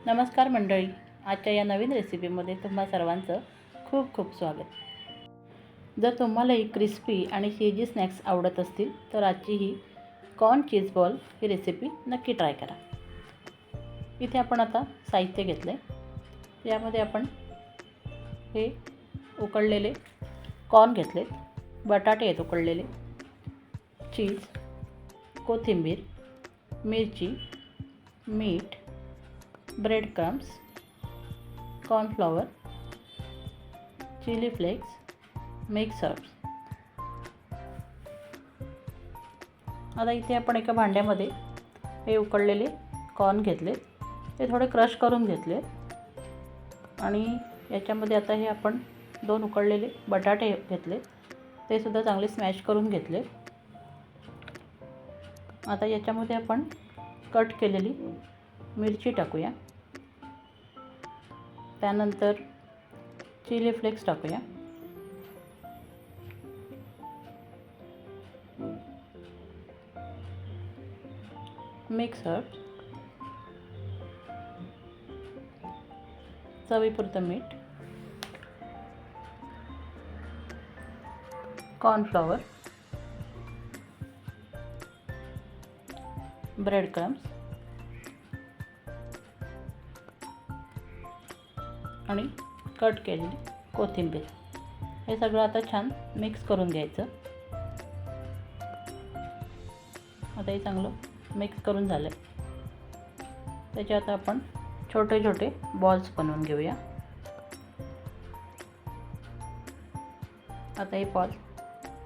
नमस्कार मंडळी, आजच्या या नवीन रेसिपीमध्ये तुम्हा सर्वांचं खूप खूप स्वागत। जर तुम्हालाही क्रिस्पी आणि चीजी स्नॅक्स आवडत असतील तर आजची ही कॉर्न चीज बॉल ही रेसिपी नक्की ट्राय करा। इथे आपण आता साहित्य घेतलं आहे। यामध्ये आपण हे उकळलेले कॉर्न घेतले, बटाटे आहेत उकळलेले, चीज, कोथिंबीर, मिरची, मीठ, bread crumbs, cornflour, chilli flakes, mix herbs. आता इथे आपण एका भांड्यामध्ये हे उकळलेले कॉर्न घेतले, ते थोडे क्रश करून घेतले आणि याच्यामध्ये आता हे आपण 2 उकळलेले बटाटे घेतले, ते सुद्धा चांगले स्मॅश करून घेतले। आता याच्यामध्ये आपण कट केलेली मिरची टाकूया, त्यानंतर चिली फ्लेक्स टाकूया, मिक्स हर्ब्स, चवीपुरतं मीठ, कॉर्नफ्लॉवर, ब्रेड क्रम्स आणि कट केलेली कोथिंबीर। हे सगळं आता छान मिक्स करून घ्यायचं। आता हे चांगलं मिक्स करून झालं आहे। त्याचे आता आपण छोटे छोटे बॉल्स बनवून घेऊया। आता हे बॉल्स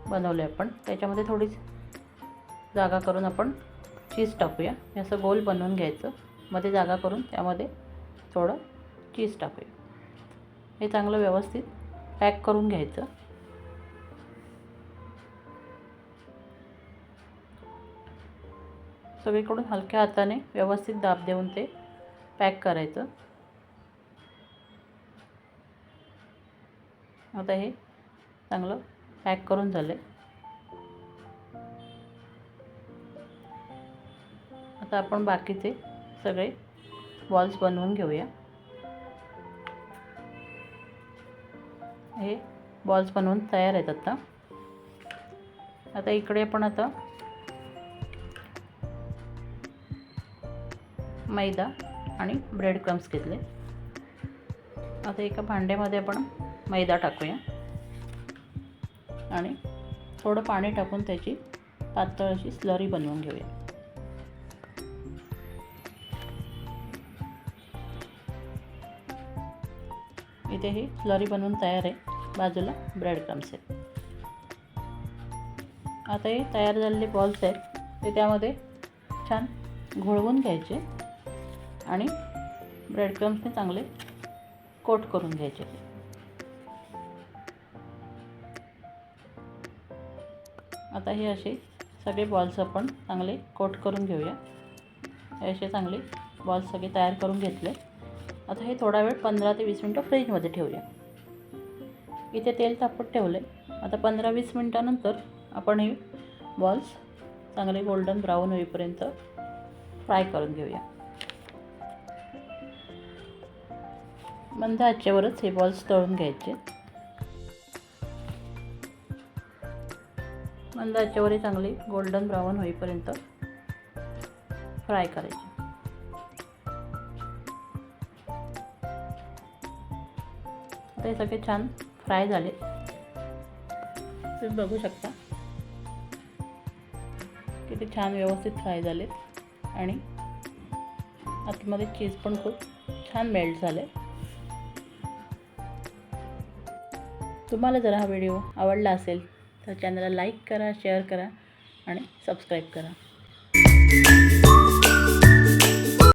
बनवले आपण, त्याच्यामध्ये थोडी जागा करून आपण चीज टाकूया। हे असं गोल बनवून घ्यायचं, मध्ये जागा करून त्यामध्ये थोडं चीज टाकूया। हे चांगलं व्यवस्थित पॅक करून घ्यायचं। सगळीकडून हलक्या हाताने व्यवस्थित दाब देऊन ते पॅक करायचं। आता हे चांगलं पॅक करून झालं। आता आपण बाकीचे सगळे बॉल्स बनवून घेऊया। हे बॉल्स बनवून तयार आहेत। आता इकडे आपण आता मैदा आणि ब्रेड क्रम्स घेतले। आता एका भांड्यामध्ये आपण मैदा टाकूया आणि थोडं पाणी टाकून त्याची पातळ अशी स्लरी बनवून घेऊया। इथे ही स्लरी बनवून तयार आहे। बाजूला ब्रेड क्रम्स आहेत। आता हे तयार झालेले बॉल्स आहेत ते त्यामध्ये छान घोळवून घ्यायचे आणि ब्रेड क्रम्सने चांगले कोट करून घ्यायचे। आता हे असे सगळे बॉल्स आपण चांगले कोट करून घेऊया। हे असे चांगले बॉल्स सगळे तयार करून घेतले। आता हे थोडा वेळ 15 ते 20 मिनिटं फ्रीजमध्ये ठेवूया। इथे तेल तापत ठेवले। आता 15-20 मिनिटानंतर आपण हे बॉल्स चांगले गोल्डन ब्राऊन होईपर्यंत फ्राय करून घेऊया। मंद आचेवरच हे बॉल्स तळून घ्यायचे। मंद आचेवर चांगले गोल्डन ब्राऊन होईपर्यंत फ्राय करायचे। ते सगळे छान फ्राय झाले, तुम्ही बघू शकता किती छान व्यवस्थित फ्राय झालेत आणि आतमध्ये चीज पण खूप छान मेल्ट झाले। तुम्हाला जर हा व्हिडिओ आवडला असेल तर चॅनलला लाईक करा, शेअर करा आणि सबस्क्राईब करा।